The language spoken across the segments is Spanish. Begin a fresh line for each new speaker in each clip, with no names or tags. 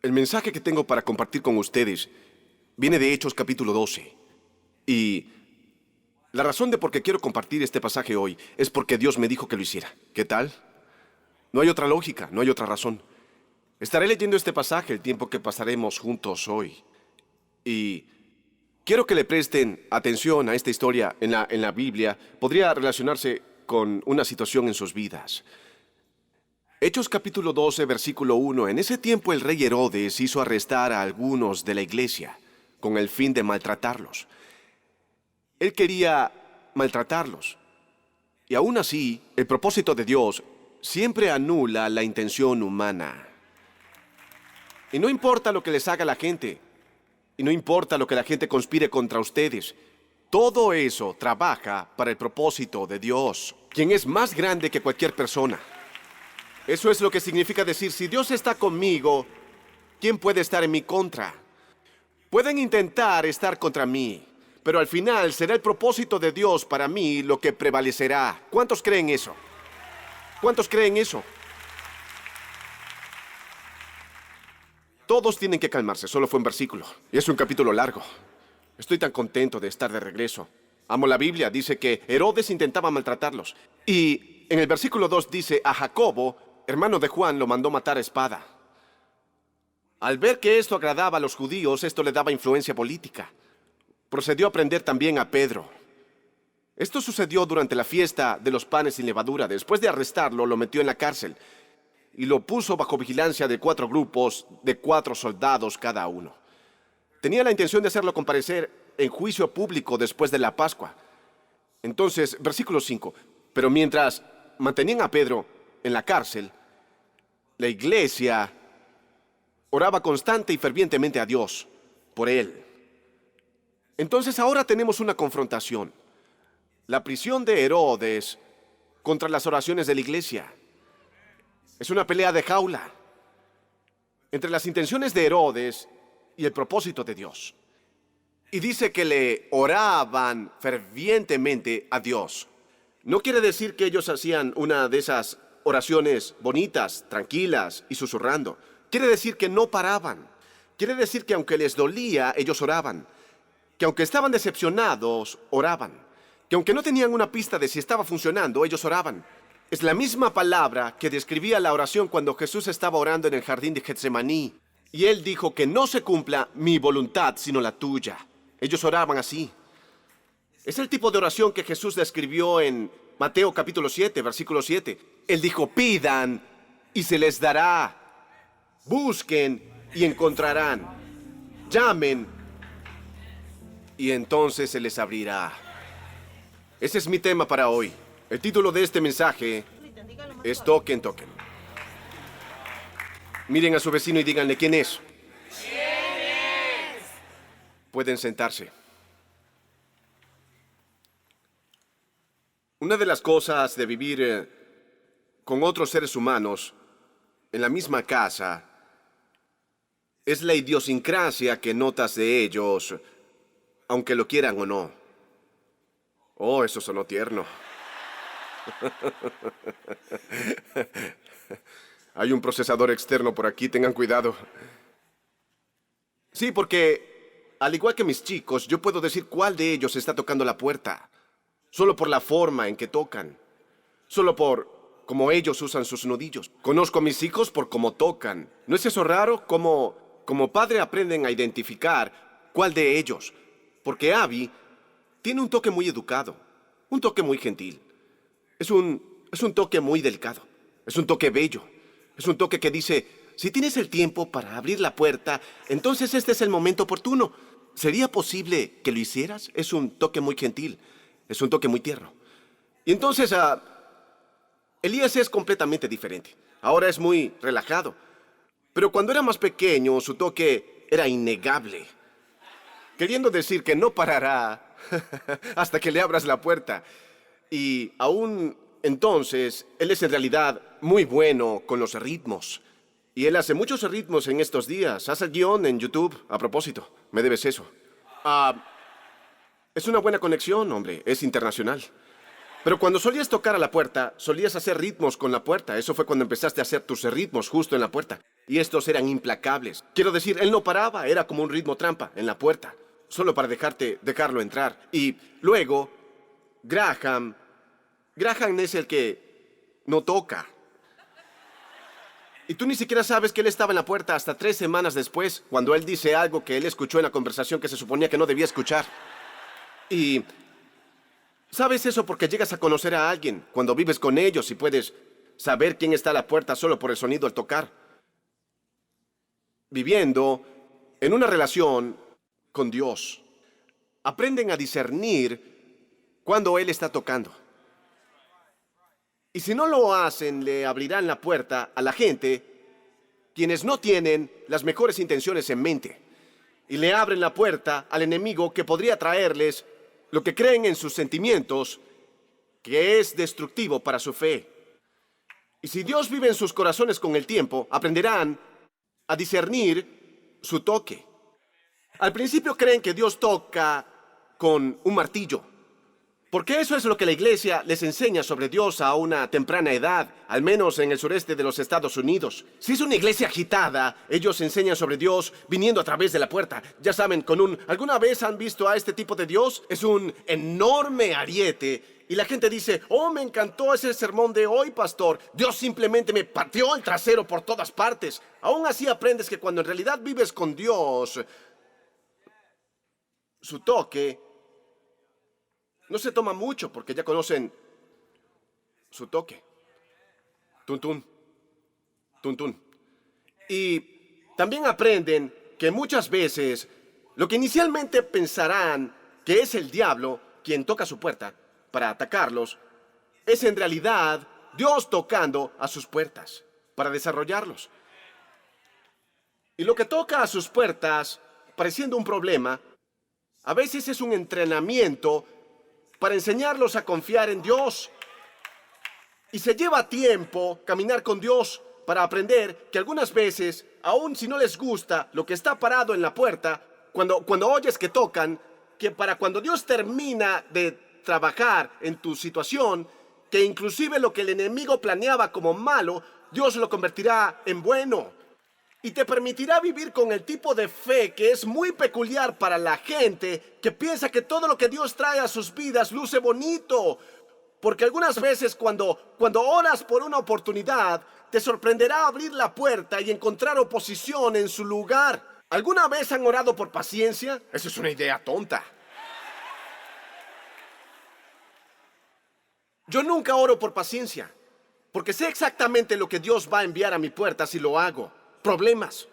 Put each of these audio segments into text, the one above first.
El mensaje que tengo para compartir con ustedes viene de Hechos capítulo 12. Y la razón de por qué quiero compartir este pasaje hoy es porque Dios me dijo que lo hiciera. ¿Qué tal? No hay otra lógica, no hay otra razón. Estaré leyendo este pasaje el tiempo que pasaremos juntos hoy. Y quiero que le presten atención a esta historia en la Biblia. Podría relacionarse con una situación en sus vidas. Hechos capítulo 12, versículo 1. En ese tiempo el rey Herodes hizo arrestar a algunos de la iglesia con el fin de maltratarlos. Él quería maltratarlos. Y aún así, el propósito de Dios siempre anula la intención humana. Y no importa lo que les haga la gente, y no importa lo que la gente conspire contra ustedes, todo eso trabaja para el propósito de Dios, quien es más grande que cualquier persona. Eso es lo que significa decir, si Dios está conmigo, ¿quién puede estar en mi contra? Pueden intentar estar contra mí, pero al final será el propósito de Dios para mí lo que prevalecerá. ¿Cuántos creen eso? ¿Cuántos creen eso? Todos tienen que calmarse, solo fue un versículo. Y es un capítulo largo. Estoy tan contento de estar de regreso. Amo la Biblia, dice que Herodes intentaba maltratarlos. Y en el versículo 2 dice, a Jacobo, hermano de Juan, lo mandó matar a espada. Al ver que esto agradaba a los judíos, esto le daba influencia política. Procedió a prender también a Pedro. Esto sucedió durante la fiesta de los panes sin levadura. Después de arrestarlo, lo metió en la cárcel y lo puso bajo vigilancia de 4 grupos de 4 soldados cada uno. Tenía la intención de hacerlo comparecer en juicio público después de la Pascua. Entonces, versículo 5. Pero mientras mantenían a Pedro en la cárcel, la iglesia oraba constante y fervientemente a Dios por él. Entonces ahora tenemos una confrontación. La prisión de Herodes contra las oraciones de la iglesia. Es una pelea de jaula entre las intenciones de Herodes y el propósito de Dios. Y dice que le oraban fervientemente a Dios. No quiere decir que ellos hacían una de esas oraciones bonitas, tranquilas y susurrando. Quiere decir que no paraban. Quiere decir que aunque les dolía, ellos oraban. Que aunque estaban decepcionados, oraban. Que aunque no tenían una pista de si estaba funcionando, ellos oraban. Es la misma palabra que describía la oración cuando Jesús estaba orando en el jardín de Getsemaní. Y él dijo que no se cumpla mi voluntad, sino la tuya. Ellos oraban así. Es el tipo de oración que Jesús describió en Mateo capítulo 7, versículo 7. Él dijo, pidan y se les dará. Busquen y encontrarán. Llamen y entonces se les abrirá. Ese es mi tema para hoy. El título de este mensaje es Toquen, Toquen. Miren a su vecino y díganle quién es. ¿Quién es? Pueden sentarse. Una de las cosas de vivir con otros seres humanos en la misma casa es la idiosincrasia que notas de ellos, aunque lo quieran o no. Oh, eso sonó tierno. Hay un procesador externo por aquí, tengan cuidado. Sí, porque al igual que mis chicos, yo puedo decir cuál de ellos está tocando la puerta. Solo por la forma en que tocan. Solo por cómo ellos usan sus nudillos. Conozco a mis hijos por cómo tocan. ¿No es eso raro? Como padre aprenden a identificar cuál de ellos. Porque Abby tiene un toque muy educado. Un toque muy gentil. Es un toque muy delicado. Es un toque bello. Es un toque que dice, si tienes el tiempo para abrir la puerta, entonces este es el momento oportuno. ¿Sería posible que lo hicieras? Es un toque muy gentil. Es un toque muy tierno. Y entonces, Elías es completamente diferente. Ahora es muy relajado. Pero cuando era más pequeño, su toque era innegable. Queriendo decir que no parará hasta que le abras la puerta. Y aún entonces, él es en realidad muy bueno con los ritmos. Y él hace muchos ritmos en estos días. Hace guión en YouTube. A propósito, me debes eso. Es una buena conexión, hombre. Es internacional. Pero cuando solías tocar a la puerta, solías hacer ritmos con la puerta. Eso fue cuando empezaste a hacer tus ritmos justo en la puerta. Y estos eran implacables. Quiero decir, él no paraba, era como un ritmo trampa en la puerta, solo para dejarlo entrar. Y luego, Graham es el que no toca. Y tú ni siquiera sabes que él estaba en la puerta hasta 3 semanas después, cuando él dice algo que él escuchó en la conversación que se suponía que no debía escuchar. Y sabes eso porque llegas a conocer a alguien cuando vives con ellos y puedes saber quién está a la puerta solo por el sonido al tocar. Viviendo en una relación con Dios, aprenden a discernir cuando Él está tocando. Y si no lo hacen, le abrirán la puerta a la gente, quienes no tienen las mejores intenciones en mente. Y le abren la puerta al enemigo que podría traerles lo que creen en sus sentimientos, que es destructivo para su fe. Y si Dios vive en sus corazones con el tiempo, aprenderán a discernir su toque. Al principio creen que Dios toca con un martillo, porque eso es lo que la iglesia les enseña sobre Dios a una temprana edad, al menos en el sureste de los Estados Unidos. Si es una iglesia agitada, ellos enseñan sobre Dios viniendo a través de la puerta. Ya saben, ¿alguna vez han visto a este tipo de Dios? Es un enorme ariete. Y la gente dice, oh, me encantó ese sermón de hoy, pastor. Dios simplemente me pateó el trasero por todas partes. Aún así aprendes que cuando en realidad vives con Dios, su toque no se toma mucho porque ya conocen su toque. Tun, tun, tun, tun. Y también aprenden que muchas veces lo que inicialmente pensarán que es el diablo quien toca su puerta para atacarlos, es en realidad Dios tocando a sus puertas para desarrollarlos. Y lo que toca a sus puertas, pareciendo un problema, a veces es un entrenamiento para enseñarlos a confiar en Dios. Y se lleva tiempo caminar con Dios para aprender que algunas veces, aun si no les gusta lo que está parado en la puerta, cuando oyes que tocan, que para cuando Dios termina de trabajar en tu situación, que inclusive lo que el enemigo planeaba como malo, Dios lo convertirá en bueno. Y te permitirá vivir con el tipo de fe que es muy peculiar para la gente que piensa que todo lo que Dios trae a sus vidas luce bonito. Porque algunas veces cuando oras por una oportunidad, te sorprenderá abrir la puerta y encontrar oposición en su lugar. ¿Alguna vez han orado por paciencia? Esa es una idea tonta. Yo nunca oro por paciencia, porque sé exactamente lo que Dios va a enviar a mi puerta si lo hago. Problemas.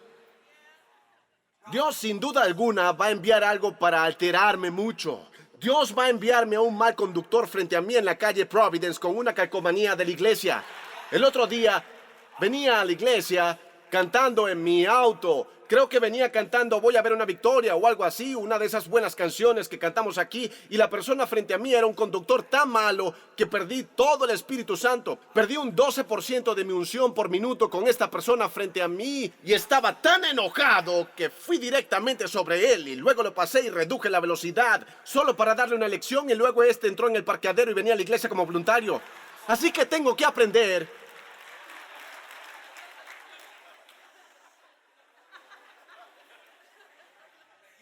Dios sin duda alguna va a enviar algo para alterarme mucho. Dios va a enviarme a un mal conductor frente a mí en la calle Providence con una calcomanía de la iglesia. El otro día venía a la iglesia cantando en mi auto. Creo que venía cantando Voy a ver una victoria o algo así, una de esas buenas canciones que cantamos aquí, y la persona frente a mí era un conductor tan malo que perdí todo el Espíritu Santo. Perdí un 12% de mi unción por minuto con esta persona frente a mí y estaba tan enojado que fui directamente sobre él y luego lo pasé y reduje la velocidad solo para darle una lección, y luego este entró en el parqueadero y venía a la iglesia como voluntario. Así que tengo que aprender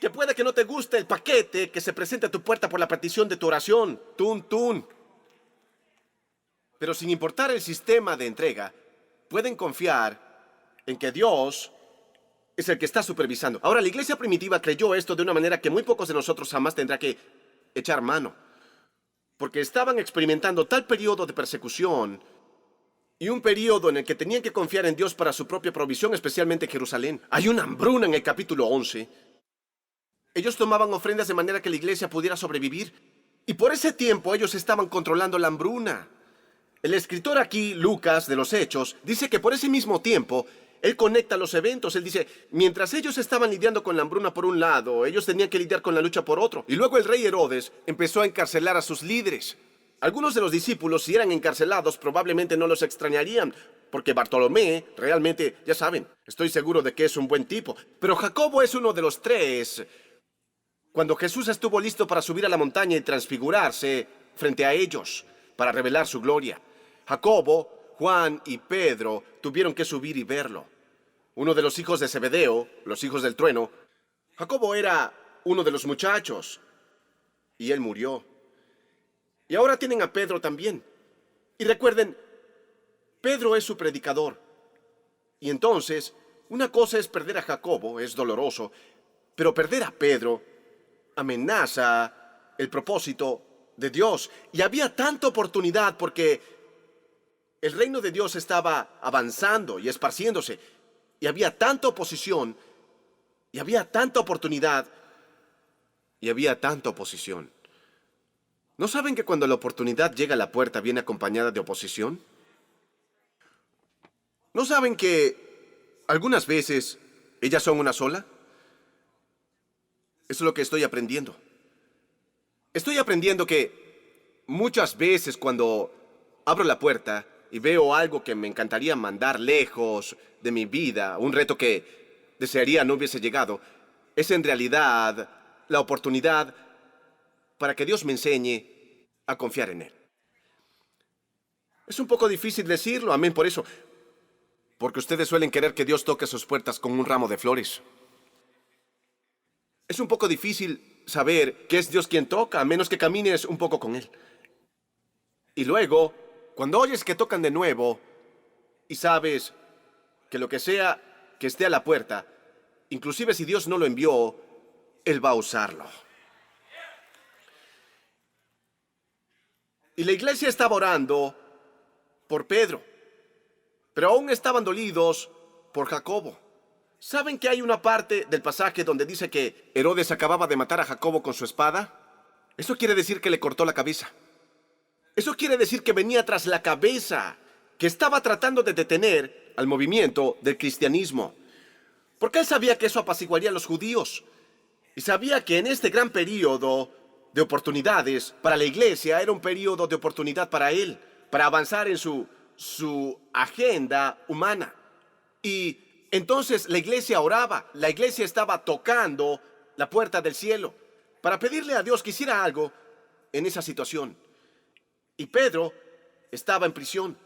que puede que no te guste el paquete que se presente a tu puerta por la petición de tu oración. Tun, tun. Pero sin importar el sistema de entrega, pueden confiar en que Dios es el que está supervisando. Ahora, la iglesia primitiva creyó esto de una manera que muy pocos de nosotros jamás tendrá que echar mano. Porque estaban experimentando tal periodo de persecución y un periodo en el que tenían que confiar en Dios para su propia provisión, especialmente en Jerusalén. Hay una hambruna en el capítulo 11. Ellos tomaban ofrendas de manera que la iglesia pudiera sobrevivir. Y por ese tiempo ellos estaban controlando la hambruna. El escritor aquí, Lucas, de los Hechos, dice que por ese mismo tiempo, él conecta los eventos. Él dice, mientras ellos estaban lidiando con la hambruna por un lado, ellos tenían que lidiar con la lucha por otro. Y luego el rey Herodes empezó a encarcelar a sus líderes. Algunos de los discípulos, si eran encarcelados, probablemente no los extrañarían, porque Bartolomé, realmente, ya saben, estoy seguro de que es un buen tipo. Pero Jacobo es uno de los 3. Cuando Jesús estuvo listo para subir a la montaña y transfigurarse frente a ellos, para revelar su gloria. Jacobo, Juan y Pedro tuvieron que subir y verlo. Uno de los hijos de Zebedeo, los hijos del trueno, Jacobo era uno de los muchachos y él murió. Y ahora tienen a Pedro también. Y recuerden, Pedro es su predicador. Y entonces, una cosa es perder a Jacobo, es doloroso, pero perder a Pedro amenaza el propósito de Dios. Y había tanta oportunidad porque el reino de Dios estaba avanzando y esparciéndose. Y había tanta oposición, y había tanta oportunidad, y había tanta oposición. ¿No saben que cuando la oportunidad llega a la puerta viene acompañada de oposición? ¿No saben que algunas veces ellas son una sola? Eso es lo que estoy aprendiendo. Estoy aprendiendo que muchas veces cuando abro la puerta y veo algo que me encantaría mandar lejos de mi vida, un reto que desearía no hubiese llegado, es en realidad la oportunidad para que Dios me enseñe a confiar en Él. Es un poco difícil decirlo, amén, por eso. Porque ustedes suelen querer que Dios toque sus puertas con un ramo de flores. Es un poco difícil saber que es Dios quien toca, a menos que camines un poco con Él. Y luego, cuando oyes que tocan de nuevo y sabes que lo que sea que esté a la puerta, inclusive si Dios no lo envió, Él va a usarlo. Y la iglesia estaba orando por Pedro, pero aún estaban dolidos por Jacobo. ¿Saben que hay una parte del pasaje donde dice que Herodes acababa de matar a Jacobo con su espada? Eso quiere decir que le cortó la cabeza. Eso quiere decir que venía tras la cabeza, que estaba tratando de detener al movimiento del cristianismo. Porque él sabía que eso apaciguaría a los judíos. Y sabía que en este gran período de oportunidades para la iglesia era un período de oportunidad para él, para avanzar en su agenda humana. Y entonces la iglesia oraba, la iglesia estaba tocando la puerta del cielo para pedirle a Dios que hiciera algo en esa situación. Y Pedro estaba en prisión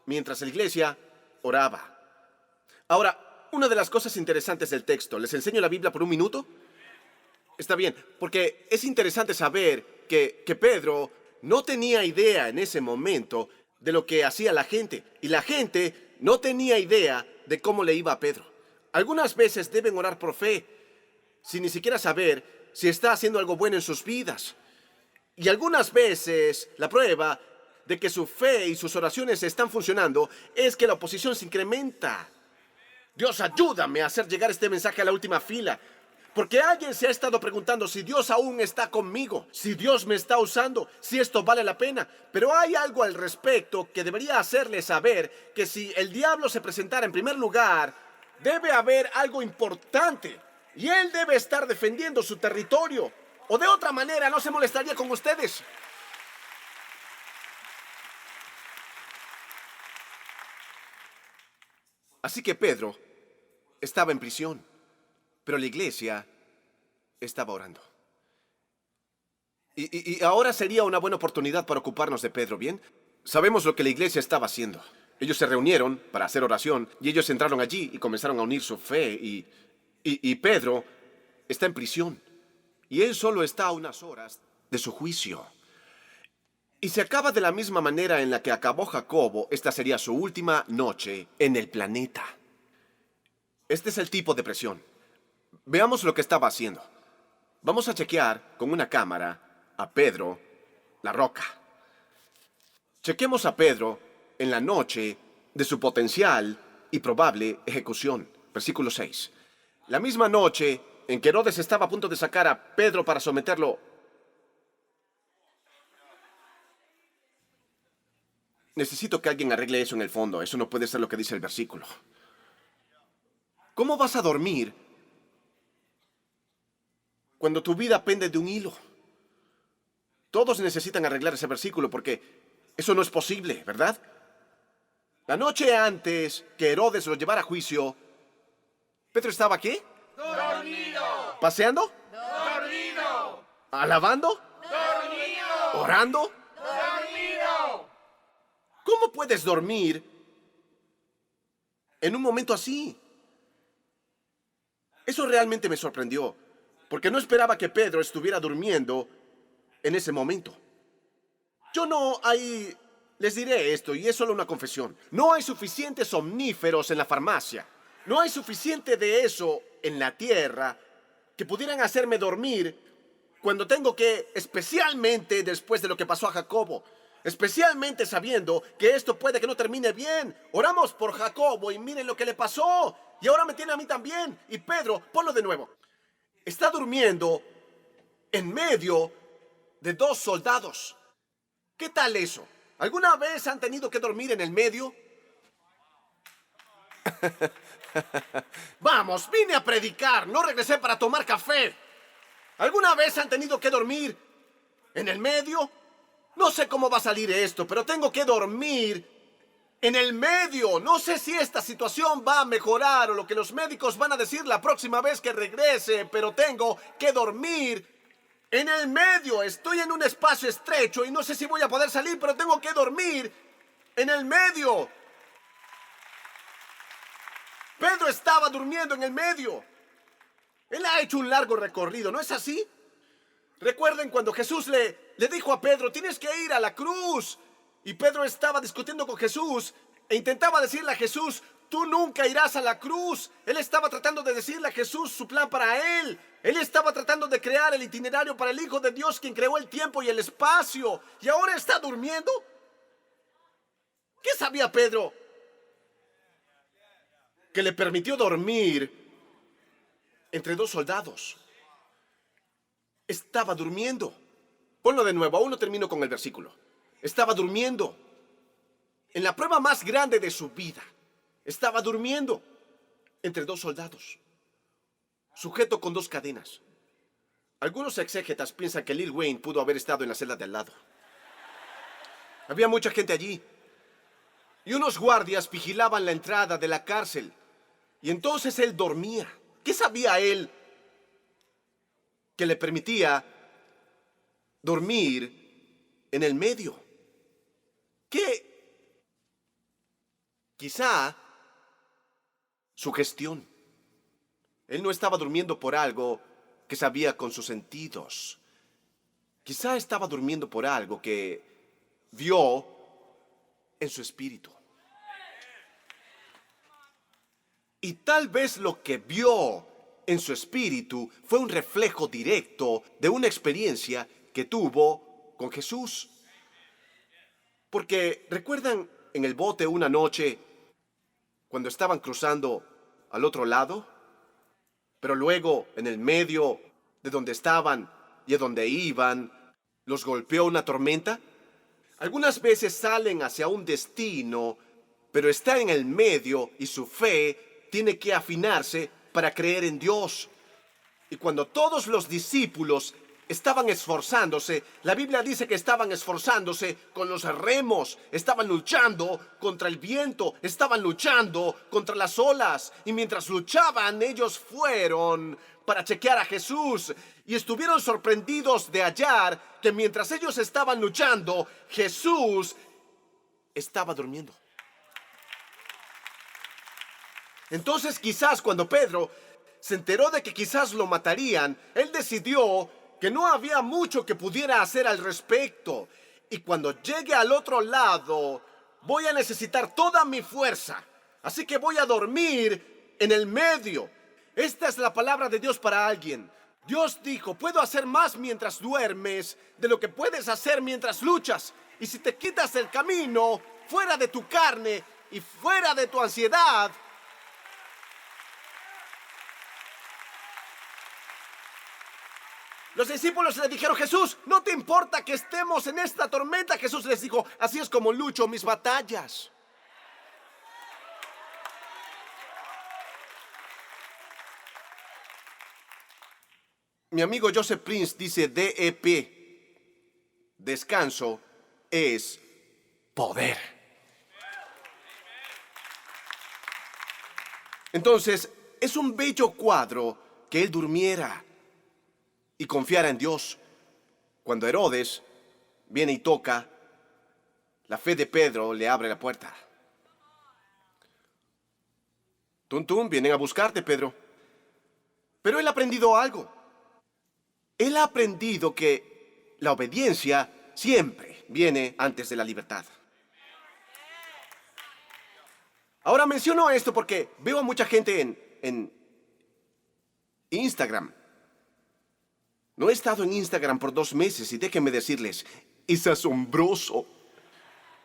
mientras la iglesia oraba. Ahora, una de las cosas interesantes del texto, ¿les enseño la Biblia por un minuto? Está bien, porque es interesante saber que Pedro no tenía idea en ese momento de lo que hacía la gente. Y la gente no tenía idea de cómo le iba a Pedro. Algunas veces deben orar por fe, sin ni siquiera saber si está haciendo algo bueno en sus vidas. Y algunas veces la prueba de que su fe y sus oraciones están funcionando es que la oposición se incrementa. Dios, ayúdame a hacer llegar este mensaje a la última fila. Porque alguien se ha estado preguntando si Dios aún está conmigo, si Dios me está usando, si esto vale la pena. Pero hay algo al respecto que debería hacerle saber que si el diablo se presentara en primer lugar, debe haber algo importante. Y él debe estar defendiendo su territorio. O de otra manera no se molestaría con ustedes. Así que Pedro estaba en prisión. Pero la iglesia estaba orando. Y ahora sería una buena oportunidad para ocuparnos de Pedro, ¿bien? Sabemos lo que la iglesia estaba haciendo. Ellos se reunieron para hacer oración y ellos entraron allí y comenzaron a unir su fe. Y Pedro está en prisión. Y él solo está a unas horas de su juicio. Y se acaba de la misma manera en la que acabó Jacobo. Esta sería su última noche en el planeta. Este es el tipo de presión. Veamos lo que estaba haciendo. Vamos a chequear con una cámara a Pedro, la roca. Chequemos a Pedro en la noche de su potencial y probable ejecución. Versículo 6. La misma noche en que Herodes estaba a punto de sacar a Pedro para someterlo. Necesito que alguien arregle eso en el fondo. Eso no puede ser lo que dice el versículo. ¿Cómo vas a dormir cuando tu vida pende de un hilo? Todos necesitan arreglar ese versículo porque eso no es posible, ¿verdad? La noche antes que Herodes lo llevara a juicio, ¿Pedro estaba qué?
¡Dormido!
¿Paseando?
¡Dormido!
¿Alabando?
¡Dormido!
¿Orando?
¡Dormido!
¿Cómo puedes dormir en un momento así? Eso realmente me sorprendió, porque no esperaba que Pedro estuviera durmiendo en ese momento. Les diré esto, y es solo una confesión. No hay suficientes somníferos en la farmacia. No hay suficiente de eso en la tierra que pudieran hacerme dormir cuando tengo que, especialmente después de lo que pasó a Jacobo, especialmente sabiendo que esto puede que no termine bien. Oramos por Jacobo y miren lo que le pasó. Y ahora me tiene a mí también. Y Pedro, ponlo de nuevo. Está durmiendo en medio de 2 soldados. ¿Qué tal eso? ¿Alguna vez han tenido que dormir en el medio? Vamos, vine a predicar, no regresé para tomar café. ¿Alguna vez han tenido que dormir en el medio? No sé cómo va a salir esto, pero tengo que dormir en el medio. No sé si esta situación va a mejorar o lo que los médicos van a decir la próxima vez que regrese, pero tengo que dormir en el medio. Estoy en un espacio estrecho y no sé si voy a poder salir, pero tengo que dormir en el medio. Pedro estaba durmiendo en el medio. Él ha hecho un largo recorrido, ¿no es así? Recuerden cuando Jesús le dijo a Pedro, tienes que ir a la cruz. Y Pedro estaba discutiendo con Jesús e intentaba decirle a Jesús, tú nunca irás a la cruz. Él estaba tratando de decirle a Jesús su plan para él. Él estaba tratando de crear el itinerario para el Hijo de Dios, quien creó el tiempo y el espacio. ¿Y ahora está durmiendo? ¿Qué sabía Pedro? Que le permitió dormir entre 2 soldados. Estaba durmiendo. Ponlo de nuevo, aún no termino con el versículo. Estaba durmiendo. En la prueba más grande de su vida, estaba durmiendo entre 2 soldados, sujeto con 2 cadenas. Algunos exégetas piensan que Lil Wayne pudo haber estado en la celda de al lado. Había mucha gente allí. Y unos guardias vigilaban la entrada de la cárcel. Y entonces él dormía. ¿Qué sabía él que le permitía dormir en el medio? ¿Qué? Quizá su gestión. Él no estaba durmiendo por algo que sabía con sus sentidos. Quizá estaba durmiendo por algo que vio en su espíritu. Y tal vez lo que vio en su espíritu fue un reflejo directo de una experiencia que tuvo con Jesús. Porque, ¿recuerdan en el bote una noche cuando estaban cruzando al otro lado? Pero luego, en el medio de donde estaban y a donde iban, los golpeó una tormenta. Algunas veces salen hacia un destino, pero está en el medio y su fe tiene que afinarse para creer en Dios. Y cuando todos los discípulos estaban esforzándose, la Biblia dice que estaban esforzándose con los remos, estaban luchando contra el viento, estaban luchando contra las olas. Y mientras luchaban, ellos fueron para chequear a Jesús y estuvieron sorprendidos de hallar que mientras ellos estaban luchando, Jesús estaba durmiendo. Entonces quizás cuando Pedro se enteró de que quizás lo matarían, él decidió que no había mucho que pudiera hacer al respecto. Y cuando llegue al otro lado, voy a necesitar toda mi fuerza. Así que voy a dormir en el medio. Esta es la palabra de Dios para alguien. Dios dijo, puedo hacer más mientras duermes de lo que puedes hacer mientras luchas. Y si te quitas el camino, fuera de tu carne y fuera de tu ansiedad, los discípulos le dijeron, Jesús, ¿no te importa que estemos en esta tormenta? Jesús les dijo, así es como lucho mis batallas. Mi amigo Joseph Prince dice, DEP, descanso es poder. Entonces, es un bello cuadro que él durmiera y confiara en Dios. Cuando Herodes viene y toca La fe de Pedro le abre la puerta. Tum, tum, vienen a buscarte, Pedro. Pero él ha aprendido algo. Él ha aprendido que la obediencia siempre viene antes de la libertad. Ahora menciono esto porque veo a mucha gente en Instagram. No he estado en Instagram por 2 meses y déjenme decirles, es asombroso.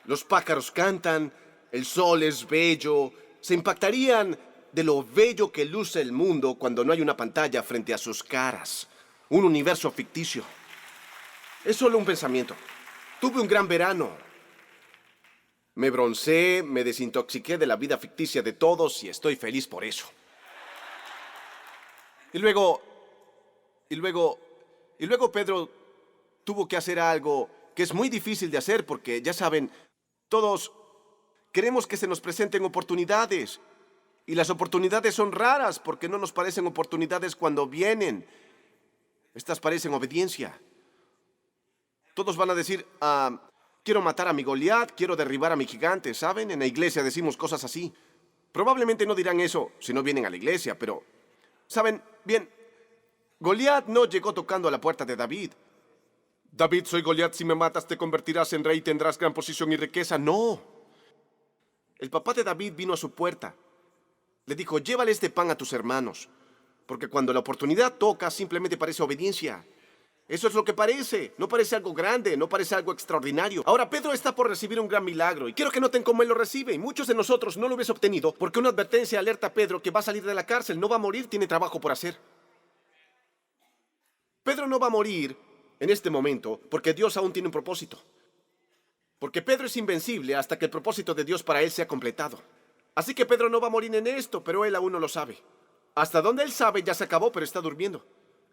Los pájaros cantan, el sol es bello, se impactarían de lo bello que luce el mundo cuando no hay una pantalla frente a sus caras. Un universo ficticio. Es solo un pensamiento. Tuve un gran verano. Me bronceé, me desintoxiqué de la vida ficticia de todos y estoy feliz por eso. Y luego Pedro tuvo que hacer algo que es muy difícil de hacer porque, ya saben, todos queremos que se nos presenten oportunidades. Y las oportunidades son raras porque no nos parecen oportunidades cuando vienen. Estas parecen obediencia. Todos van a decir, quiero matar a mi Goliat, quiero derribar a mi gigante, ¿saben? En la iglesia decimos cosas así. Probablemente no dirán eso si no vienen a la iglesia, pero, ¿saben? Bien, Goliat no llegó tocando a la puerta de David. David, soy Goliat, si me matas te convertirás en rey y tendrás gran posición y riqueza. No. El papá de David vino a su puerta. Le dijo, llévale este pan a tus hermanos, porque cuando la oportunidad toca simplemente parece obediencia. Eso es lo que parece, no parece algo grande, no parece algo extraordinario. Ahora Pedro está por recibir un gran milagro y quiero que noten cómo él lo recibe. Y muchos de nosotros no lo hubiese obtenido porque una advertencia alerta a Pedro que va a salir de la cárcel, no va a morir, tiene trabajo por hacer. Pedro no va a morir en este momento porque Dios aún tiene un propósito. Porque Pedro es invencible hasta que el propósito de Dios para él sea completado. Así que Pedro no va a morir en esto, pero él aún no lo sabe. Hasta donde él sabe ya se acabó, pero está durmiendo.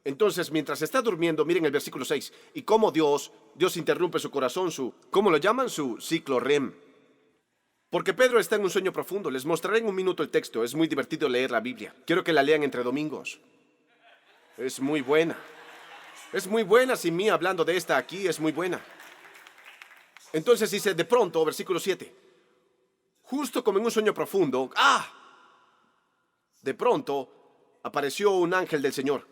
Entonces, mientras está durmiendo, miren el versículo 6. Y cómo Dios interrumpe su corazón, ¿cómo lo llaman? Su ciclo REM. Porque Pedro está en un sueño profundo. Les mostraré en un minuto el texto. Es muy divertido leer la Biblia. Quiero que la lean entre domingos. Es muy buena. Es muy buena, sin mí hablando de esta aquí, es muy buena. Entonces dice, de pronto, versículo 7. Justo como en un sueño profundo, de pronto apareció un ángel del Señor.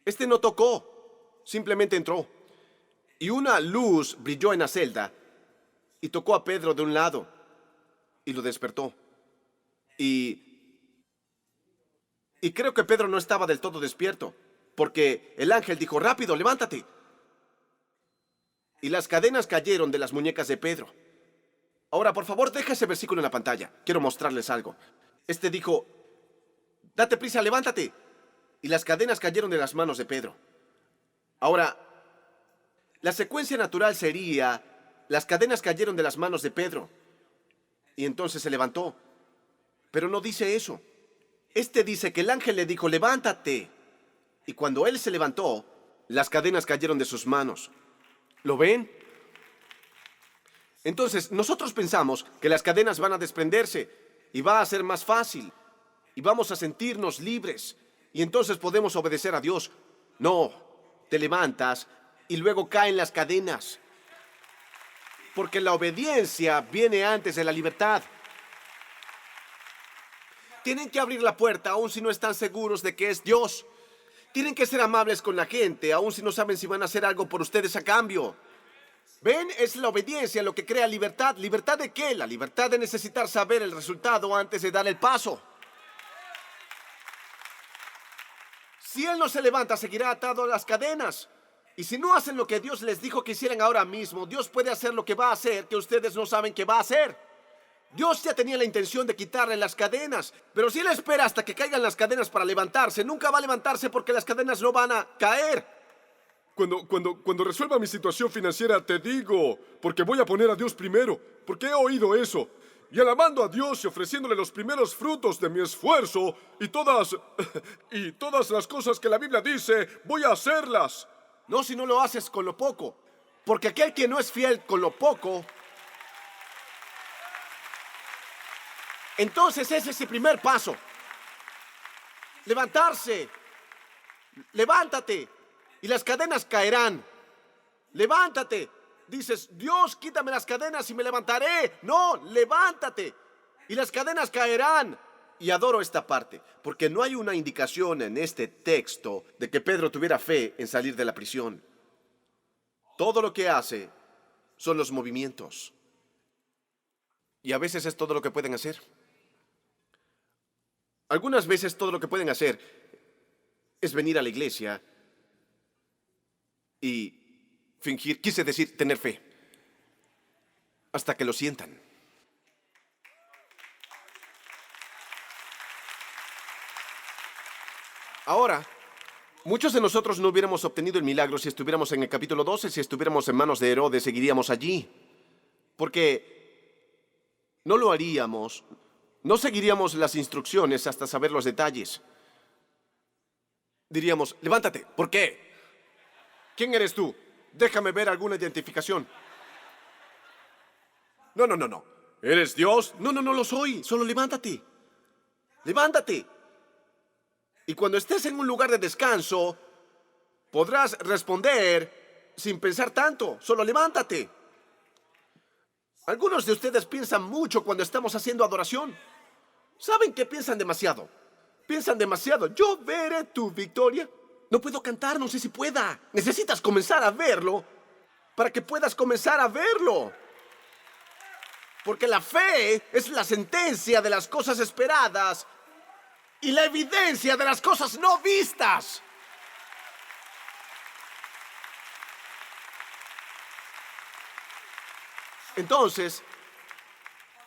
Este no tocó, simplemente entró. Y una luz brilló en la celda y tocó a Pedro de un lado y lo despertó. Y creo que Pedro no estaba del todo despierto, porque el ángel dijo, rápido, levántate. Y las cadenas cayeron de las muñecas de Pedro. Ahora, por favor, deja ese versículo en la pantalla. Quiero mostrarles algo. Este dijo, date prisa, levántate. Y las cadenas cayeron de las manos de Pedro. Ahora, la secuencia natural sería, las cadenas cayeron de las manos de Pedro. Y entonces se levantó. Pero no dice eso. Este dice que el ángel le dijo, levántate. Y cuando él se levantó, las cadenas cayeron de sus manos. ¿Lo ven? Entonces, nosotros pensamos que las cadenas van a desprenderse y va a ser más fácil y vamos a sentirnos libres y entonces podemos obedecer a Dios. No, te levantas y luego caen las cadenas. Porque la obediencia viene antes de la libertad. Tienen que abrir la puerta aun si no están seguros de que es Dios. Tienen que ser amables con la gente aun si no saben si van a hacer algo por ustedes a cambio. ¿Ven? Es la obediencia lo que crea libertad. ¿Libertad de qué? La libertad de necesitar saber el resultado antes de dar el paso. Si él no se levanta, seguirá atado a las cadenas. Y si no hacen lo que Dios les dijo que hicieran ahora mismo, Dios puede hacer lo que va a hacer que ustedes no saben que va a hacer. Dios ya tenía la intención de quitarle las cadenas, pero si él espera hasta que caigan las cadenas para levantarse, nunca va a levantarse porque las cadenas no van a caer.
Cuando resuelva mi situación financiera te digo, porque voy a poner a Dios primero, porque he oído eso. Y alabando a Dios y ofreciéndole los primeros frutos de mi esfuerzo y todas las cosas que la Biblia dice, voy a hacerlas.
No si no lo haces con lo poco, porque aquel que no es fiel con lo poco, entonces ese es el primer paso. Levantarse. Levántate y las cadenas caerán. Levántate dices, Dios, quítame las cadenas y me levantaré. No, levántate y las cadenas caerán. Y adoro esta parte, porque no hay una indicación en este texto de que Pedro tuviera fe en salir de la prisión. Todo lo que hace son los movimientos. Y a veces es todo lo que pueden hacer. Algunas veces todo lo que pueden hacer es venir a la iglesia y fingir, quise decir, tener fe, hasta que lo sientan. Ahora, muchos de nosotros no hubiéramos obtenido el milagro si estuviéramos en el capítulo 12, si estuviéramos en manos de Herodes, seguiríamos allí. Porque no lo haríamos, no seguiríamos las instrucciones hasta saber los detalles. Diríamos, levántate, ¿por qué? ¿Quién eres tú? Déjame ver alguna identificación. No. ¿Eres Dios? No lo soy, solo levántate. Levántate. Y cuando estés en un lugar de descanso, podrás responder sin pensar tanto. Solo levántate. Algunos de ustedes piensan mucho cuando estamos haciendo adoración. ¿Saben que piensan demasiado? Piensan demasiado. Yo veré tu victoria. No puedo cantar, no sé si pueda. Necesitas comenzar a verlo para que puedas comenzar a verlo. Porque la fe es la sentencia de las cosas esperadas y la evidencia de las cosas no vistas. Entonces,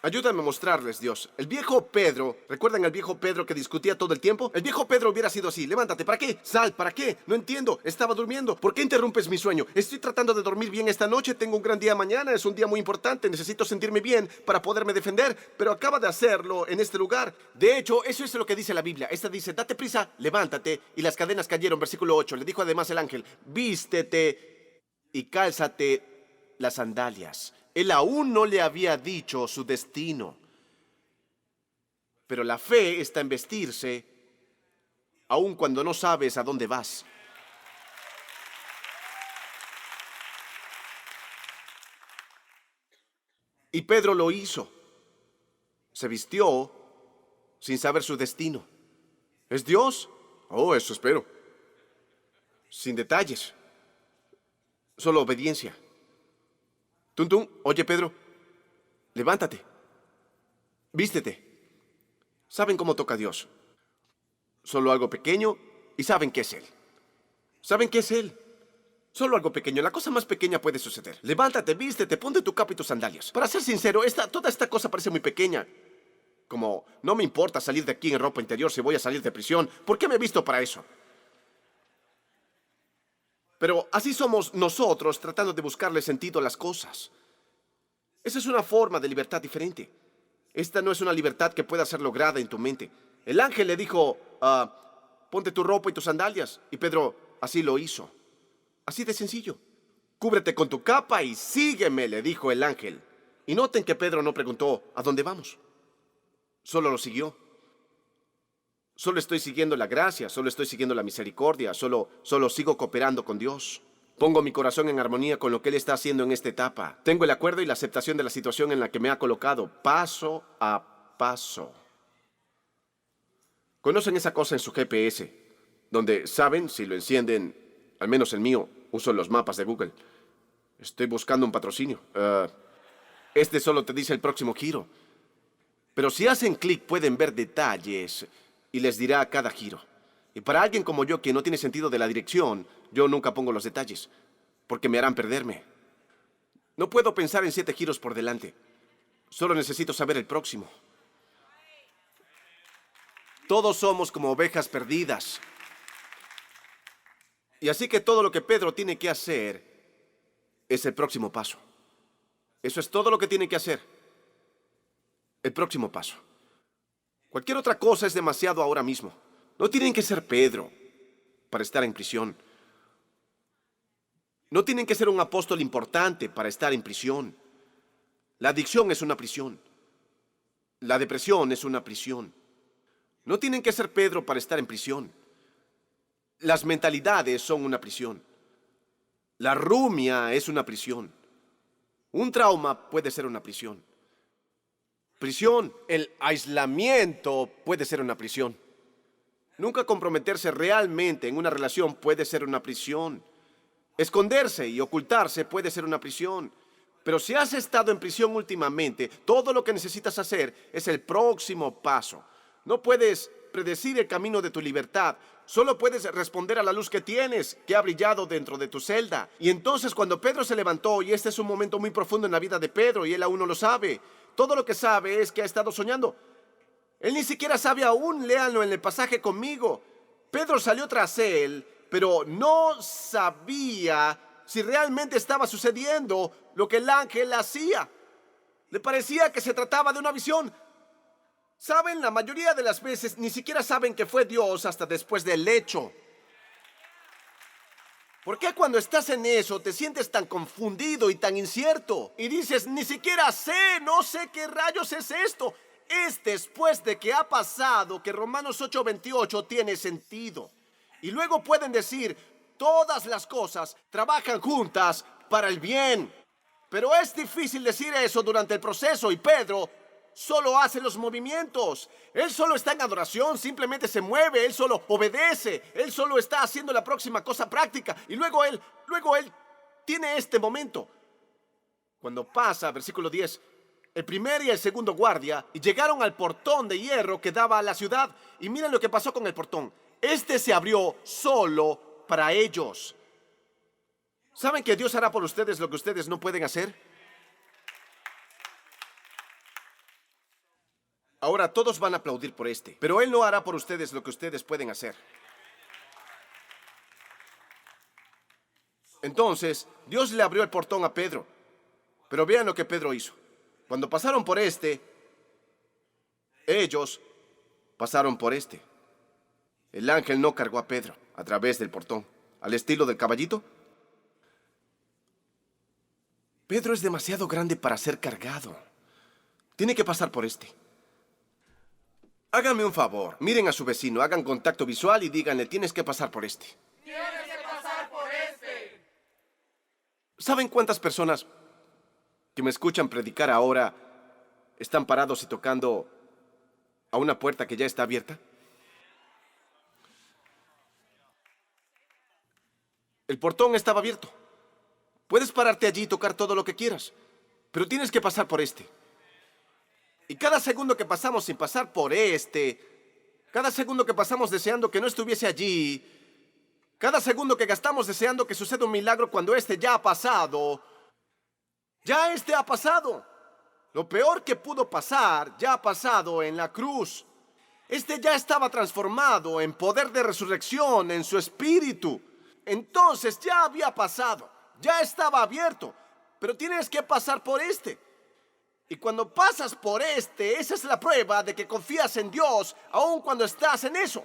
ayúdame a mostrarles, Dios. El viejo Pedro, ¿recuerdan al viejo Pedro que discutía todo el tiempo? El viejo Pedro hubiera sido así. Levántate, ¿para qué? Sal, ¿para qué? No entiendo, estaba durmiendo. ¿Por qué interrumpes mi sueño? Estoy tratando de dormir bien esta noche, tengo un gran día mañana, es un día muy importante, necesito sentirme bien para poderme defender, pero acaba de hacerlo en este lugar. De hecho, eso es lo que dice la Biblia. Esta dice, date prisa, levántate, y las cadenas cayeron. Versículo 8, le dijo además el ángel, vístete y cálzate las sandalias. Él aún no le había dicho su destino. Pero la fe está en vestirse aun cuando no sabes a dónde vas. Y Pedro lo hizo. Se vistió sin saber su destino. ¿Es Dios? Oh, eso espero. Sin detalles. Solo obediencia. Tum, tum. Oye, Pedro, levántate. Vístete. ¿Saben cómo toca Dios? Solo algo pequeño y saben qué es Él. ¿Saben qué es Él? Solo algo pequeño. La cosa más pequeña puede suceder. Levántate, vístete, ponte tu capa y tus sandalias. Para ser sincero, toda esta cosa parece muy pequeña. Como, no me importa salir de aquí en ropa interior si voy a salir de prisión. ¿Por qué me he visto para eso? Pero así somos nosotros tratando de buscarle sentido a las cosas. Esa es una forma de libertad diferente. Esta no es una libertad que pueda ser lograda en tu mente. El ángel le dijo, ponte tu ropa y tus sandalias. Y Pedro así lo hizo. Así de sencillo. Cúbrete con tu capa y sígueme, le dijo el ángel. Y noten que Pedro no preguntó, ¿a dónde vamos? Solo lo siguió. Solo estoy siguiendo la gracia, solo estoy siguiendo la misericordia, solo sigo cooperando con Dios. Pongo mi corazón en armonía con lo que Él está haciendo en esta etapa. Tengo el acuerdo y la aceptación de la situación en la que me ha colocado, paso a paso. ¿Conocen esa cosa en su GPS? Donde saben, si lo encienden, al menos el mío, uso los mapas de Google. Estoy buscando un patrocinio. Este solo te dice el próximo giro. Pero si hacen clic pueden ver detalles y les dirá a cada giro. Y para alguien como yo que no tiene sentido de la dirección, yo nunca pongo los detalles, porque me harán perderme. No puedo pensar en 7 giros por delante. Solo necesito saber el próximo. Todos somos como ovejas perdidas. Y así que todo lo que Pedro tiene que hacer es el próximo paso. Eso es todo lo que tiene que hacer. El próximo paso. Cualquier otra cosa es demasiado ahora mismo. No tienen que ser Pedro para estar en prisión. No tienen que ser un apóstol importante para estar en prisión. La adicción es una prisión. La depresión es una prisión. No tienen que ser Pedro para estar en prisión. Las mentalidades son una prisión. La rumia es una prisión. Un trauma puede ser una prisión. Prisión, el aislamiento puede ser una prisión. Nunca comprometerse realmente en una relación puede ser una prisión. Esconderse y ocultarse puede ser una prisión. Pero si has estado en prisión últimamente, todo lo que necesitas hacer es el próximo paso. No puedes predecir el camino de tu libertad. Solo puedes responder a la luz que tienes, que ha brillado dentro de tu celda. Y entonces cuando Pedro se levantó, y este es un momento muy profundo en la vida de Pedro, y él aún no lo sabe. Todo lo que sabe es que ha estado soñando. Él ni siquiera sabe aún, léanlo en el pasaje conmigo. Pedro salió tras él, pero no sabía si realmente estaba sucediendo lo que el ángel hacía. Le parecía que se trataba de una visión. Saben, la mayoría de las veces ni siquiera saben que fue Dios hasta después del hecho. ¿Por qué cuando estás en eso te sientes tan confundido y tan incierto? Y dices, ni siquiera sé, no sé qué rayos es esto. Es después de que ha pasado que Romanos 8:28 tiene sentido. Y luego pueden decir, todas las cosas trabajan juntas para el bien. Pero es difícil decir eso durante el proceso y Pedro solo hace los movimientos. Él solo está en adoración, simplemente se mueve, él solo obedece, él solo está haciendo la próxima cosa práctica. Y luego él tiene este momento. Cuando pasa, versículo 10, el primer y el segundo guardia y llegaron al portón de hierro que daba a la ciudad. Y miren lo que pasó con el portón. Este se abrió solo para ellos. ¿Saben que Dios hará por ustedes lo que ustedes no pueden hacer? Ahora todos van a aplaudir por este, pero Él no hará por ustedes lo que ustedes pueden hacer. Entonces, Dios le abrió el portón a Pedro. Pero vean lo que Pedro hizo. Cuando pasaron por este, ellos pasaron por este. El ángel no cargó a Pedro a través del portón, al estilo del caballito. Pedro es demasiado grande para ser cargado. Tiene que pasar por este. Háganme un favor, miren a su vecino, hagan contacto visual y díganle, tienes que pasar por este.
Tienes que pasar por este.
¿Saben cuántas personas que me escuchan predicar ahora están parados y tocando a una puerta que ya está abierta? El portón estaba abierto. Puedes pararte allí y tocar todo lo que quieras, pero tienes que pasar por este. Y cada segundo que pasamos sin pasar por este, cada segundo que pasamos deseando que no estuviese allí, cada segundo que gastamos deseando que suceda un milagro cuando este ya ha pasado, ya este ha pasado. Lo peor que pudo pasar ya ha pasado en la cruz. Este ya estaba transformado en poder de resurrección en su espíritu. Entonces ya había pasado, ya estaba abierto, pero tienes que pasar por este. Y cuando pasas por este, esa es la prueba de que confías en Dios, aun cuando estás en eso.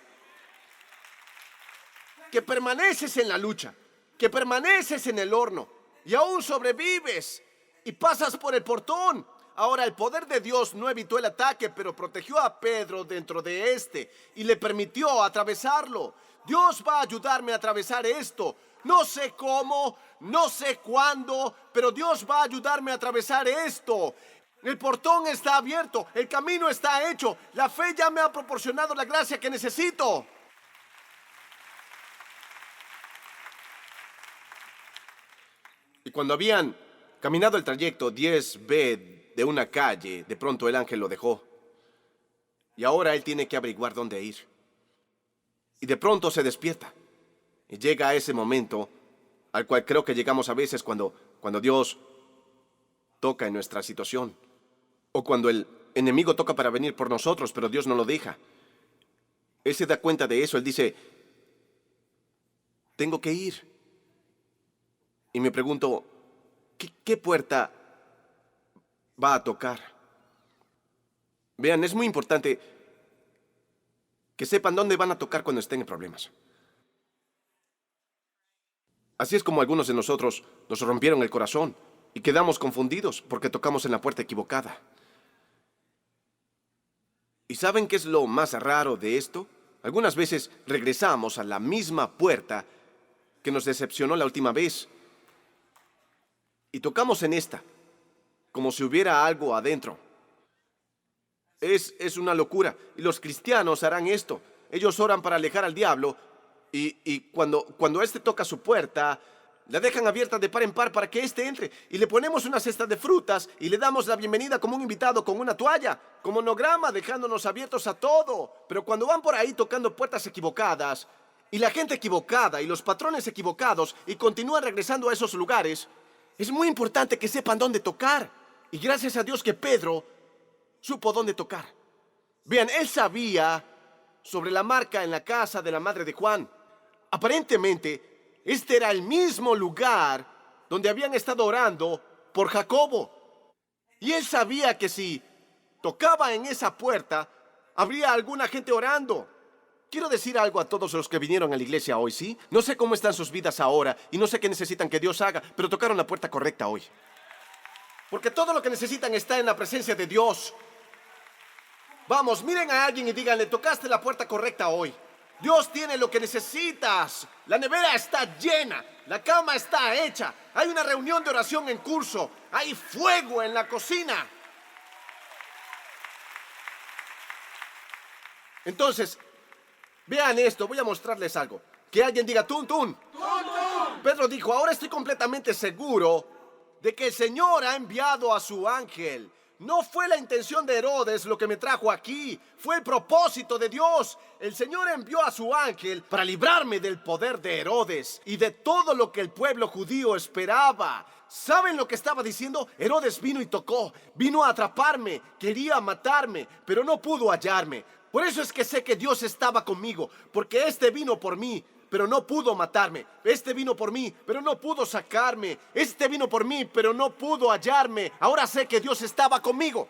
Que permaneces en la lucha, que permaneces en el horno, y aún sobrevives, y pasas por el portón. Ahora, el poder de Dios no evitó el ataque, pero protegió a Pedro dentro de este, y le permitió atravesarlo. Dios va a ayudarme a atravesar esto. No sé cómo, no sé cuándo, pero Dios va a ayudarme a atravesar esto. El portón está abierto, el camino está hecho, la fe ya me ha proporcionado la gracia que necesito. Y cuando habían caminado el trayecto 10B de una calle, de pronto el ángel lo dejó. Y ahora él tiene que averiguar dónde ir. Y de pronto se despierta. Y llega a ese momento al cual creo que llegamos a veces cuando Dios toca en nuestra situación. O cuando el enemigo toca para venir por nosotros, pero Dios no lo deja. Él se da cuenta de eso. Él dice, tengo que ir. Y me pregunto, ¿qué puerta va a tocar? Vean, es muy importante que sepan dónde van a tocar cuando estén en problemas. Así es como algunos de nosotros nos rompieron el corazón y quedamos confundidos porque tocamos en la puerta equivocada. ¿Y saben qué es lo más raro de esto? Algunas veces regresamos a la misma puerta que nos decepcionó la última vez. Y tocamos en esta. como si hubiera algo adentro. Es una locura. Y los cristianos harán esto. Ellos oran para alejar al diablo y cuando éste toca su puerta, la dejan abierta de par en par para que éste entre. Y le ponemos una cesta de frutas y le damos la bienvenida como un invitado con una toalla, como monograma, dejándonos abiertos a todo. Pero cuando van por ahí tocando puertas equivocadas, y la gente equivocada y los patrones equivocados y continúan regresando a esos lugares, es muy importante que sepan dónde tocar. Y gracias a Dios que Pedro supo dónde tocar. Vean, él sabía sobre la marca en la casa de la madre de Juan. Aparentemente, este era el mismo lugar donde habían estado orando por Jacobo. Y él sabía que si tocaba en esa puerta, habría alguna gente orando. Quiero decir algo a todos los que vinieron a la iglesia hoy, ¿sí? No sé cómo están sus vidas ahora y no sé qué necesitan que Dios haga, pero tocaron la puerta correcta hoy. Porque todo lo que necesitan está en la presencia de Dios. Vamos, miren a alguien y díganle, tocaste la puerta correcta hoy. Dios tiene lo que necesitas. La nevera está llena, la cama está hecha, hay una reunión de oración en curso, hay fuego en la cocina. Entonces, vean esto, voy a mostrarles algo. Que alguien diga, tun, tun. Pedro dijo, ahora estoy completamente seguro de que el Señor ha enviado a su ángel. No fue la intención de Herodes lo que me trajo aquí, fue el propósito de Dios. El Señor envió a su ángel para librarme del poder de Herodes y de todo lo que el pueblo judío esperaba. ¿Saben lo que estaba diciendo? Herodes vino y tocó, vino a atraparme, quería matarme, pero no pudo hallarme. Por eso es que sé que Dios estaba conmigo, porque este vino por mí, pero no pudo matarme. Este vino por mí, pero no pudo sacarme. Este vino por mí, pero no pudo hallarme. Ahora sé que Dios estaba conmigo.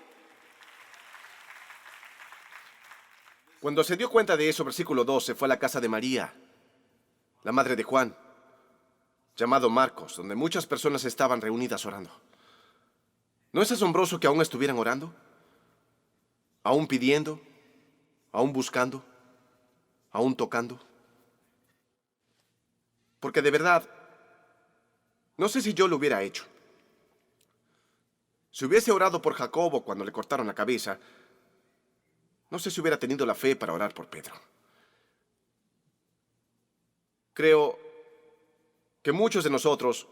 Cuando se dio cuenta de eso, versículo 12, fue a la casa de María, la madre de Juan, llamado Marcos, donde muchas personas estaban reunidas orando. ¿No es asombroso que aún estuvieran orando? ¿Aún pidiendo? ¿Aún buscando? ¿Aún tocando? Porque de verdad, no sé si yo lo hubiera hecho. Si hubiese orado por Jacobo cuando le cortaron la cabeza, no sé si hubiera tenido la fe para orar por Pedro. Creo que muchos de nosotros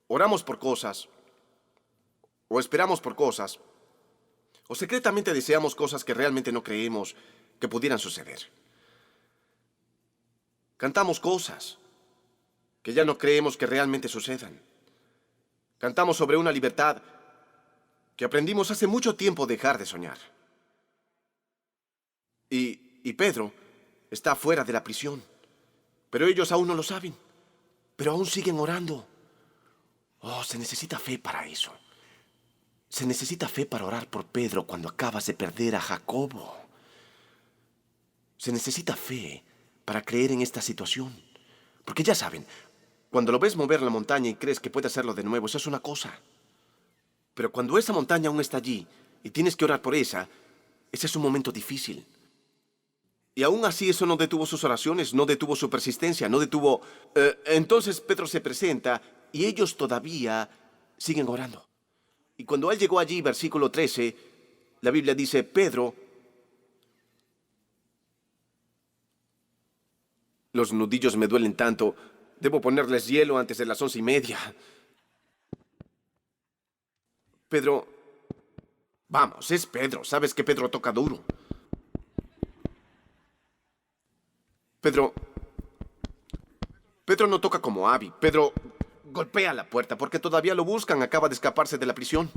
oramos por cosas, o esperamos por cosas, o secretamente deseamos cosas que realmente no creemos que pudieran suceder. Cantamos cosas que ya no creemos que realmente sucedan. Cantamos sobre una libertad que aprendimos hace mucho tiempo dejar de soñar. Y Pedro está fuera de la prisión, pero ellos aún no lo saben, pero aún siguen orando. Oh, se necesita fe para eso. Se necesita fe para orar por Pedro cuando acabas de perder a Jacobo. Se necesita fe para creer en esta situación. Porque ya saben, cuando lo ves mover la montaña y crees que puede hacerlo de nuevo, eso es una cosa. Pero cuando esa montaña aún está allí y tienes que orar por esa, ese es un momento difícil. Y aún así eso no detuvo sus oraciones, no detuvo su persistencia, no detuvo... Entonces Pedro se presenta y ellos todavía siguen orando. Y cuando él llegó allí, versículo 13, la Biblia dice, Pedro... Los nudillos me duelen tanto. Debo ponerles hielo antes de las 11:30. Pedro... Vamos, es Pedro. Sabes que Pedro toca duro. Pedro no toca como Abby. Pedro golpea la puerta porque todavía lo buscan. Acaba de escaparse de la prisión.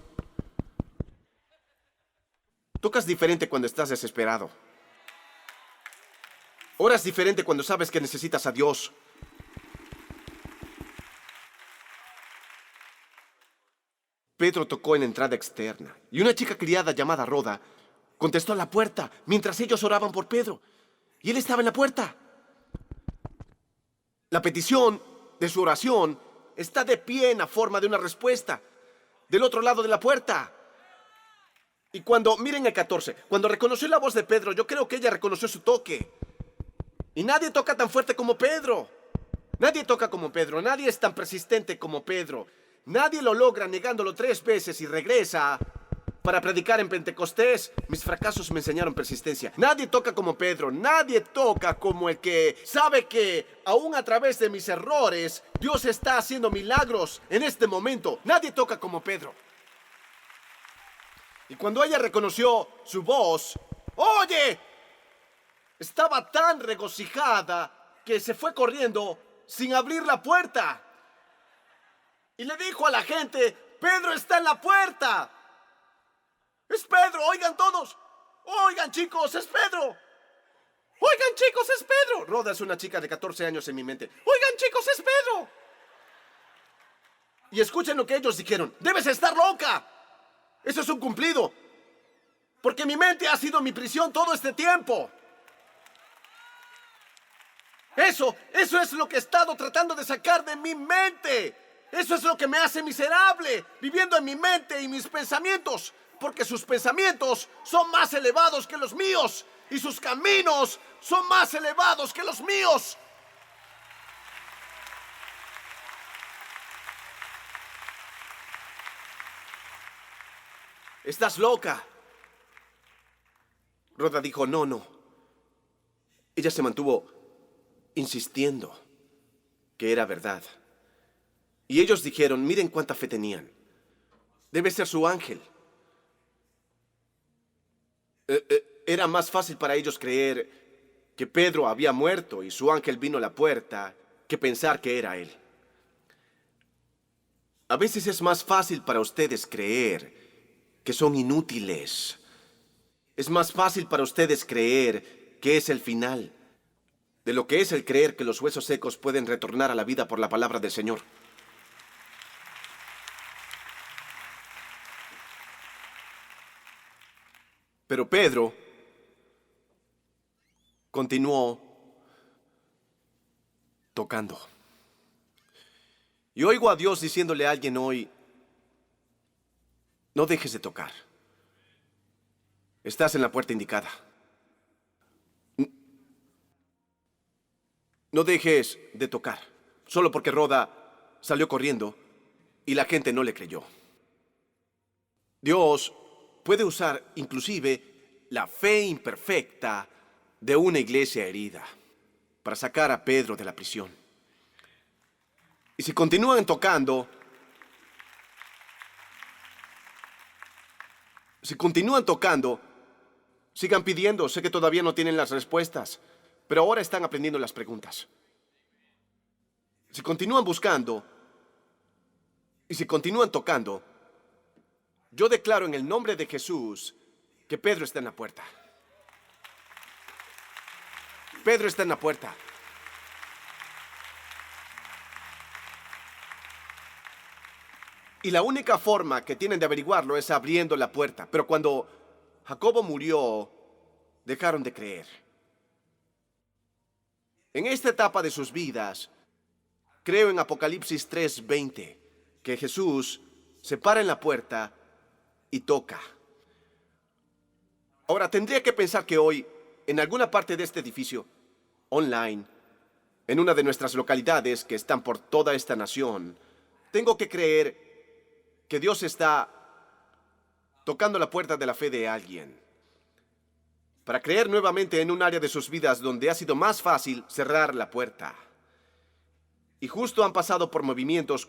Tocas diferente cuando estás desesperado. Oras diferente cuando sabes que necesitas a Dios. Pedro tocó en la entrada externa y una chica criada llamada Roda contestó a la puerta mientras ellos oraban por Pedro. Y él estaba en la puerta. La petición de su oración está de pie en la forma de una respuesta del otro lado de la puerta. Y miren el 14, cuando reconoció la voz de Pedro, yo creo que ella reconoció su toque. Y nadie toca tan fuerte como Pedro. Nadie toca como Pedro, nadie es tan persistente como Pedro. Nadie lo logra negándolo 3 veces y regresa para predicar en Pentecostés. Mis fracasos me enseñaron persistencia. Nadie toca como Pedro. Nadie toca como el que sabe que aún a través de mis errores, Dios está haciendo milagros en este momento. Nadie toca como Pedro. Y cuando ella reconoció su voz, ¡oye! Estaba tan regocijada que se fue corriendo sin abrir la puerta. Y le dijo a la gente, Pedro está en la puerta. Es Pedro, oigan todos. Oigan chicos, es Pedro. Oigan chicos, es Pedro. Rhoda es una chica de 14 años en mi mente. Oigan chicos, es Pedro. Y escuchen lo que ellos dijeron. Debes estar loca. Eso es un cumplido. Porque mi mente ha sido mi prisión todo este tiempo. Eso es lo que he estado tratando de sacar de mi mente. Eso es lo que me hace miserable, viviendo en mi mente y mis pensamientos. Porque sus pensamientos son más elevados que los míos. Y sus caminos son más elevados que los míos. Estás loca. Rhoda dijo, no. Ella se mantuvo insistiendo que era verdad. Y ellos dijeron, miren cuánta fe tenían. Debe ser su ángel. Era más fácil para ellos creer que Pedro había muerto y su ángel vino a la puerta que pensar que era él. A veces es más fácil para ustedes creer que son inútiles. Es más fácil para ustedes creer que es el final de lo que es el creer que los huesos secos pueden retornar a la vida por la palabra del Señor. Pero Pedro continuó tocando. Y oigo a Dios diciéndole a alguien hoy, no dejes de tocar. Estás en la puerta indicada. No dejes de tocar, solo porque Rhoda salió corriendo y la gente no le creyó. Dios puede usar inclusive la fe imperfecta de una iglesia herida para sacar a Pedro de la prisión. Y si continúan tocando, sigan pidiendo. Sé que todavía no tienen las respuestas, pero ahora están aprendiendo las preguntas. Si continúan buscando y si continúan tocando, yo declaro en el nombre de Jesús que Pedro está en la puerta. Pedro está en la puerta. Y la única forma que tienen de averiguarlo es abriendo la puerta. Pero cuando Jacobo murió, dejaron de creer. En esta etapa de sus vidas, creo en Apocalipsis 3:20, que Jesús se para en la puerta y toca. Ahora, tendría que pensar que hoy, en alguna parte de este edificio, online, en una de nuestras localidades que están por toda esta nación, tengo que creer que Dios está tocando la puerta de la fe de alguien, para creer nuevamente en un área de sus vidas donde ha sido más fácil cerrar la puerta. Y justo han pasado por movimientos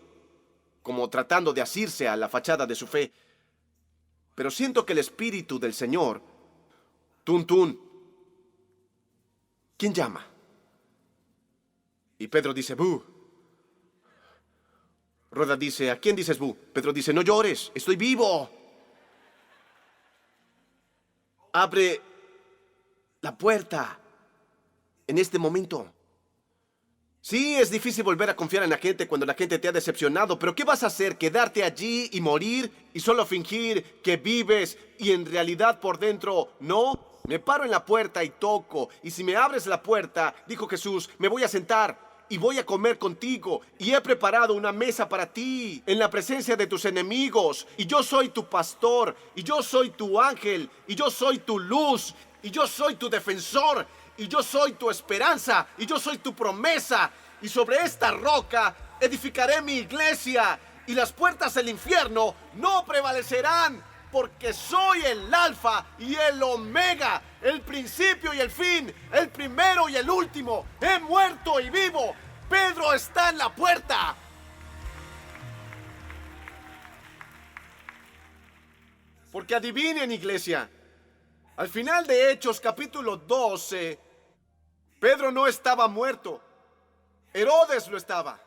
como tratando de asirse a la fachada de su fe. Pero siento que el Espíritu del Señor, tun, ¿quién llama? Y Pedro dice, bu. Rhoda dice, ¿a quién dices bu? Pedro dice, no llores, estoy vivo. Abre la puerta en este momento. Sí, es difícil volver a confiar en la gente cuando la gente te ha decepcionado, pero ¿qué vas a hacer? ¿Quedarte allí y morir y solo fingir que vives y en realidad por dentro no? Me paro en la puerta y toco, y si me abres la puerta, dijo Jesús, me voy a sentar y voy a comer contigo, y he preparado una mesa para ti en la presencia de tus enemigos, y yo soy tu pastor, y yo soy tu ángel, y yo soy tu luz, y yo soy tu defensor, y yo soy tu esperanza, y yo soy tu promesa, y sobre esta roca edificaré mi iglesia, y las puertas del infierno no prevalecerán, porque soy el Alfa y el Omega, el principio y el fin, el primero y el último. He muerto y vivo. Pedro está en la puerta. Porque adivinen, iglesia, al final de Hechos capítulo 12, Pedro no estaba muerto, Herodes lo estaba.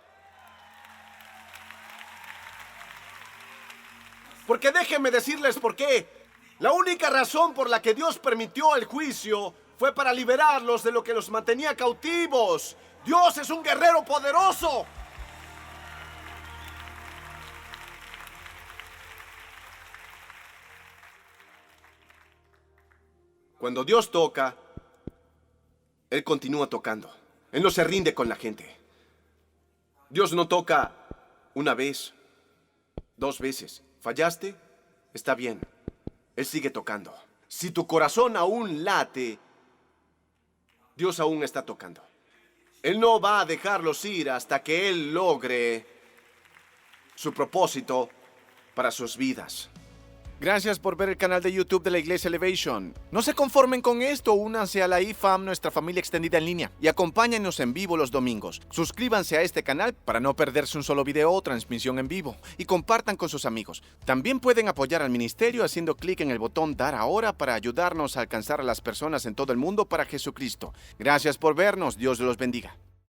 Porque déjenme decirles por qué. La única razón por la que Dios permitió el juicio fue para liberarlos de lo que los mantenía cautivos. Dios es un guerrero poderoso. Cuando Dios toca, Él continúa tocando. Él no se rinde con la gente. Dios no toca una vez, 2 veces. ¿Fallaste? Está bien. Él sigue tocando. Si tu corazón aún late, Dios aún está tocando. Él no va a dejarlos ir hasta que Él logre su propósito para sus vidas.
Gracias por ver el canal de YouTube de la Iglesia Elevation. No se conformen con esto, únanse a la IFAM, nuestra familia extendida en línea, y acompáñenos en vivo los domingos. Suscríbanse a este canal para no perderse un solo video o transmisión en vivo, y compartan con sus amigos. También pueden apoyar al ministerio haciendo clic en el botón Dar Ahora para ayudarnos a alcanzar a las personas en todo el mundo para Jesucristo. Gracias por vernos, Dios los bendiga.